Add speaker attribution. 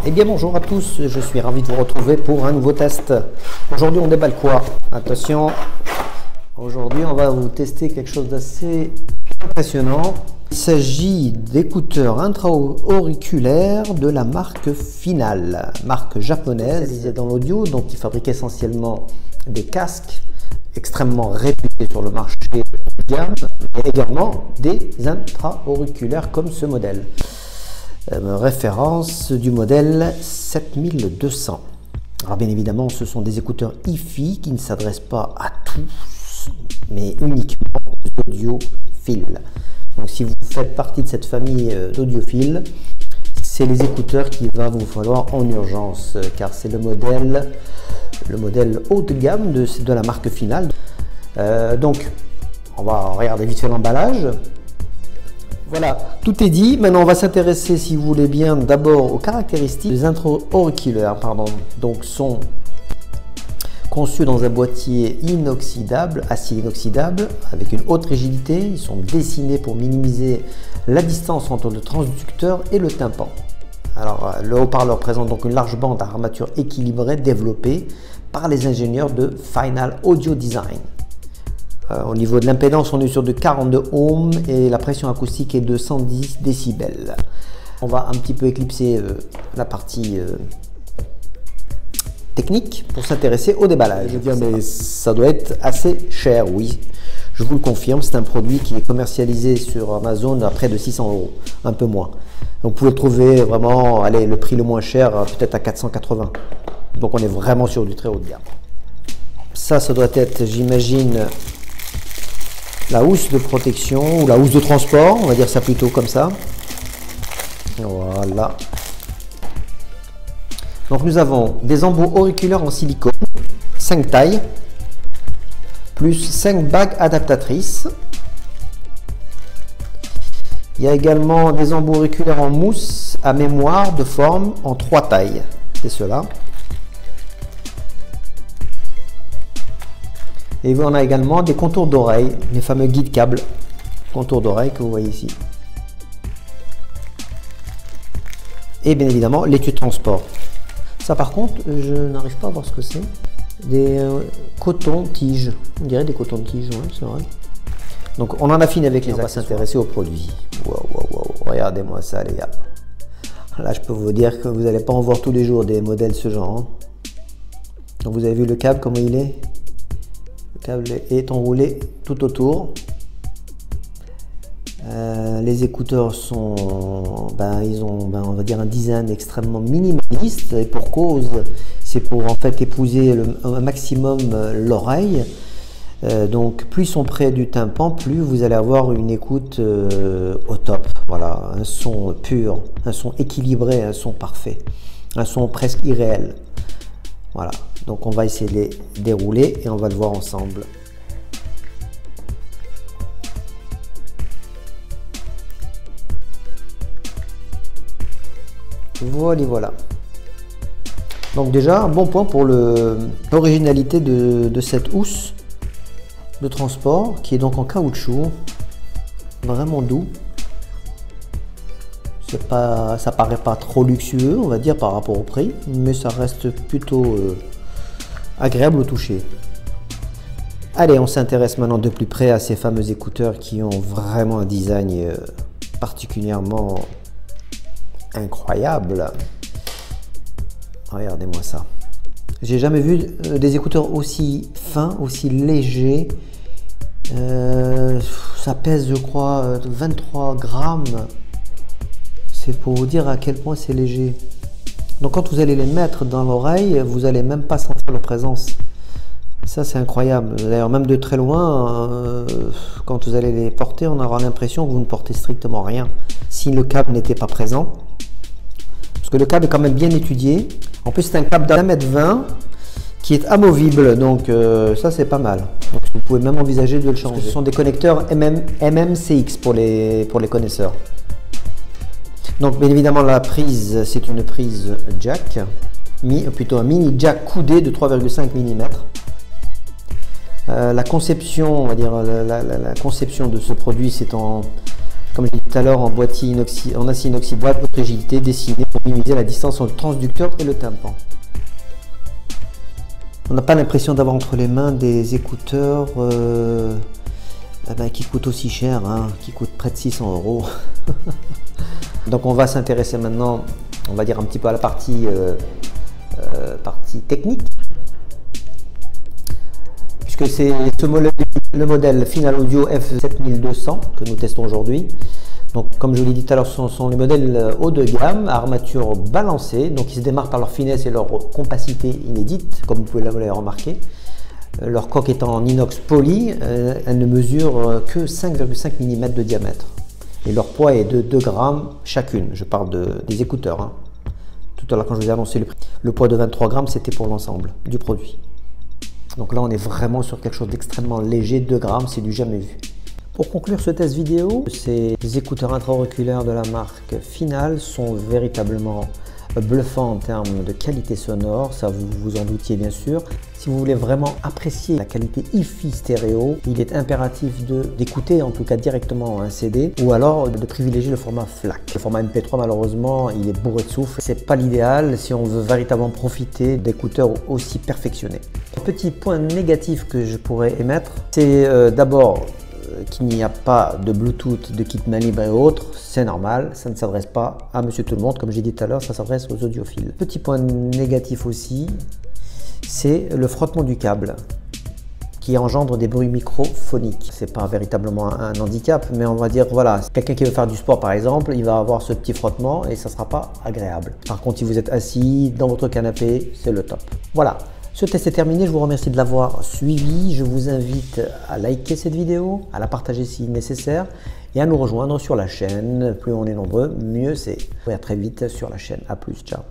Speaker 1: Eh bien bonjour à tous, je suis ravi de vous retrouver pour un nouveau test. Aujourd'hui on déballe quoi? Attention, aujourd'hui on va vous tester quelque chose d'assez impressionnant. Il s'agit d'écouteurs intra-auriculaires de la marque Final, marque japonaise spécialisée dans l'audio, donc qui fabrique essentiellement des casques extrêmement réputés sur le marché haut de gamme, mais également des intra-auriculaires comme ce modèle. Référence du modèle 7200. Alors bien évidemment, ce sont des écouteurs hi-fi qui ne s'adressent pas à tous, mais uniquement aux audiophiles. Donc si vous faites partie de cette famille d'audiophiles, c'est les écouteurs qu'il va vous falloir en urgence, car c'est le modèle haut de gamme de la marque Final. Donc on va regarder vite fait l'emballage. Voilà, tout est dit. Maintenant, on va s'intéresser, si vous voulez bien, d'abord aux caractéristiques des intra-auriculaires. Donc, sont conçus dans un boîtier inoxydable, acier inoxydable, avec une haute rigidité. Ils sont dessinés pour minimiser la distance entre le transducteur et le tympan. Alors, le haut-parleur présente donc une large bande à armature équilibrée développée par les ingénieurs de Final Audio Design. Au niveau de l'impédance, on est sur de 42 ohms et la pression acoustique est de 110 décibels. On va un petit peu éclipser la partie technique pour s'intéresser au déballage. Je veux dire, mais ça doit être assez cher, oui. Je vous le confirme, c'est un produit qui est commercialisé sur Amazon à près de 600 €, un peu moins. Donc, vous pouvez le trouver vraiment, allez, le prix le moins cher, peut-être à 480. Donc on est vraiment sur du très haut de gamme. Ça doit être, j'imagine, la housse de protection ou la housse de transport, on va dire ça plutôt comme ça. Voilà. Donc nous avons des embouts auriculaires en silicone, 5 tailles, plus 5 bagues adaptatrices. Il y a également des embouts auriculaires en mousse à mémoire de forme en 3 tailles. C'est cela. Et on a également des contours d'oreille, les fameux guides câbles, contours d'oreille que vous voyez ici. Et bien évidemment, l'étui de transport. Ça par contre, je n'arrive pas à voir ce que c'est. Des cotons-tiges, on dirait des cotons-tiges, ouais, c'est vrai. Donc on en a fini avec les accessoires. On va s'intéresser aux produits. Wow. Regardez-moi ça les gars. Là je peux vous dire que vous n'allez pas en voir tous les jours des modèles ce genre. Hein. Donc vous avez vu le câble, comment il est? Le câble est enroulé tout autour. Les écouteurs sont, ils ont, on va dire, un design extrêmement minimaliste et pour cause, c'est pour en fait épouser un maximum l'oreille. Donc plus ils sont près du tympan, plus vous allez avoir une écoute au top. Voilà, un son pur, un son équilibré, un son parfait, un son presque irréel. Voilà, donc on va essayer de les dérouler et on va le voir ensemble. Voilà. Donc déjà, un bon point pour l'originalité de cette housse de transport qui est donc en caoutchouc, vraiment doux. Ça paraît pas trop luxueux, on va dire, par rapport au prix, mais ça reste plutôt agréable au toucher. Allez, on s'intéresse maintenant de plus près à ces fameux écouteurs qui ont vraiment un design particulièrement incroyable. Regardez-moi ça. J'ai jamais vu des écouteurs aussi fins, aussi légers. Ça pèse, je crois, 23 grammes. C'est pour vous dire à quel point c'est léger. Donc quand vous allez les mettre dans l'oreille, vous n'allez même pas sentir leur présence. Ça c'est incroyable. D'ailleurs même de très loin, quand vous allez les porter, on aura l'impression que vous ne portez strictement rien si le câble n'était pas présent. Parce que le câble est quand même bien étudié. En plus c'est un câble d'1,20 m qui est amovible, donc ça c'est pas mal. Donc, vous pouvez même envisager de le changer. Ce sont des connecteurs MMCX pour les connaisseurs. Donc bien évidemment la prise, c'est une prise jack, plutôt un mini jack coudé de 3,5 mm. La conception, on va dire la conception de ce produit, c'est comme je l'ai dit tout à l'heure, en boîtier en acier inoxydable haute rigidité, dessiné pour minimiser la distance entre le transducteur et le tympan. On n'a pas l'impression d'avoir entre les mains des écouteurs qui coûtent aussi cher, hein, qui coûtent près de 600 €. Donc on va s'intéresser maintenant, on va dire un petit peu à la partie technique. Puisque c'est le modèle Final Audio F7200 que nous testons aujourd'hui. Donc, comme je vous l'ai dit tout à l'heure, ce sont les modèles haut de gamme, à armature balancée, donc ils se démarquent par leur finesse et leur compacité inédite, comme vous pouvez l'avoir remarqué. Leur coque étant en inox poli, elle ne mesure que 5,5 mm de diamètre. Et leur poids est de 2 grammes chacune. Je parle des écouteurs. Hein. Tout à l'heure, quand je vous ai annoncé le poids de 23 grammes, c'était pour l'ensemble du produit. Donc là, on est vraiment sur quelque chose d'extrêmement léger, 2 grammes, c'est du jamais vu. Pour conclure ce test vidéo, ces écouteurs intra-auriculaires de la marque Final sont véritablement bluffants en termes de qualité sonore, ça vous vous en doutiez bien sûr. Si vous voulez vraiment apprécier la qualité hi-fi stéréo, il est impératif d'écouter en tout cas directement un CD ou alors de privilégier le format FLAC. Le format MP3 malheureusement il est bourré de souffle, c'est pas l'idéal si on veut véritablement profiter d'écouteurs aussi perfectionnés. Un petit point négatif que je pourrais émettre, c'est d'abord qu'il n'y a pas de Bluetooth, de kit main libre et autres, c'est normal, ça ne s'adresse pas à monsieur tout le monde, comme j'ai dit tout à l'heure, ça s'adresse aux audiophiles. Petit point négatif aussi, c'est le frottement du câble qui engendre des bruits microphoniques. C'est pas véritablement un handicap, mais on va dire, voilà, quelqu'un qui veut faire du sport par exemple, il va avoir ce petit frottement et ça sera pas agréable. Par contre, si vous êtes assis dans votre canapé, c'est le top. Voilà. Ce test est terminé, je vous remercie de l'avoir suivi. Je vous invite à liker cette vidéo, à la partager si nécessaire et à nous rejoindre sur la chaîne. Plus on est nombreux, mieux c'est. Et à très vite sur la chaîne. A plus, ciao.